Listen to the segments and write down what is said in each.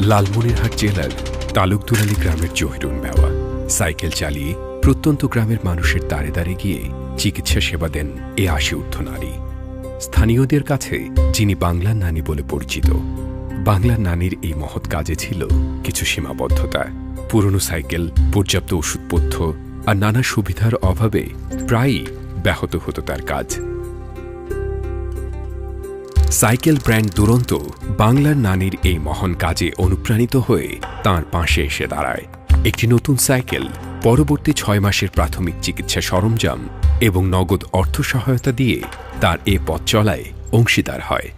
লালমনিরহাট জেলার তালুকদুলালী গ্রামের জহিরুন মেওয়া সাইকেল চালিয়ে প্রত্যন্ত গ্রামের মানুষের দ্বারে দ্বারে গিয়ে চিকিৎসা সেবা দেন এ আশীর্ধ নারী। স্থানীয়দের কাছে যিনি বাংলার নানী বলে পরিচিত। বাংলার নানীর এই মহৎ কাজে ছিল কিছু সীমাবদ্ধতা। পুরনো সাইকেল, পর্যাপ্ত ওষুধপথ্য আর নানা সুবিধার অভাবে প্রায়ই ব্যাহত হতো তার কাজ। সাইকেল ব্র্যান্ড দুরন্ত বাংলার নানীর এই মহান কাজে অনুপ্রাণিত হয়ে তাঁর পাশে এসে দাঁড়ায়। একটি নতুন সাইকেল, পরবর্তী 6 মাসের প্রাথমিক চিকিৎসা সরঞ্জাম এবং নগদ অর্থ সহায়তা দিয়ে তার এ পথ চলায় অংশীদার হয়।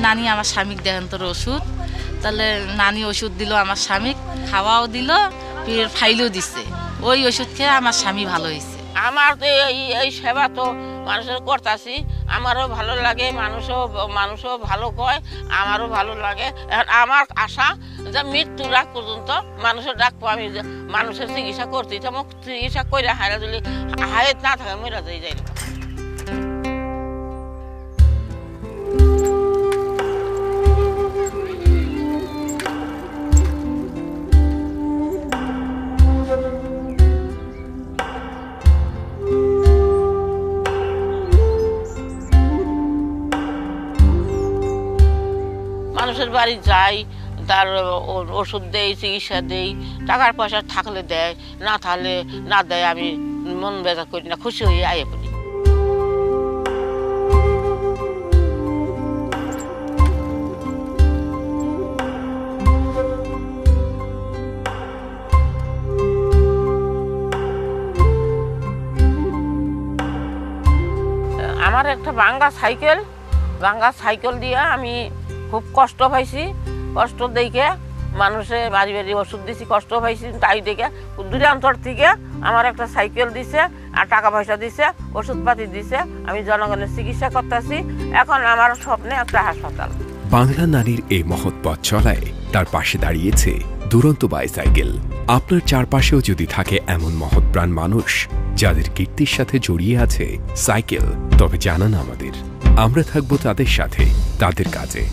নানি আমার স্বামীক দেখেন তোর ওষুধ, তাহলে নানি ওষুধ দিল, আমার স্বামী খাওয়াও দিল, ফির ফাইলও দিচ্ছে। ওই ওষুধ খেয়ে আমার স্বামী ভালো হয়েছে। আমার তো এই সেবা তো মানুষের করতেছি, আমারও ভালো লাগে, মানুষও ভালো কয়, আমারও ভালো লাগে। আমার আশা যে মৃত্যুর আগ পর্যন্ত মানুষের ডাকবো, আমি মানুষের চিকিৎসা করতে চিকিৎসা করে হারা যদি হায়াত না থাকে মরা যাই। মানুষের বাড়ি যাই, তার ওষুধ দেই, চিকিৎসা দেই, টাকার পয়সা থাকলে দেয়, না থাকলে না দেয়। আমি মন বেজা করি না, খুশি হয়ে আয়ে পড়ি। আমার একটা ভাঙ্গা সাইকেল দিয়ে আমি খুব কষ্ট পাইছি। কষ্ট দেখে মানুষে বাড়ি বাড়ি ওষুধ দিছি, কষ্ট পাইছি। তাই দেখে দূরান্তর থেকে আমার একটা সাইকেল দিছে আর টাকা পয়সা দিছে, ওষুধপাতি দিছে। আমি জনগণের চিকিৎসা করতেছি। এখন আমার স্বপ্নে একটা হাসপাতাল। বাংলা নারীর এই মহৎ পথ চলায় তার পাশে দাঁড়িয়েছে দুরন্ত বাইসাইকেল। আপনার চারপাশেও যদি থাকে এমন মহৎ প্রাণ মানুষ যাদের কীর্তির সাথে জড়িয়ে আছে সাইকেল, তবে জানান আমাদের। আমরা থাকবো তাদের সাথে, তাদের কাজে।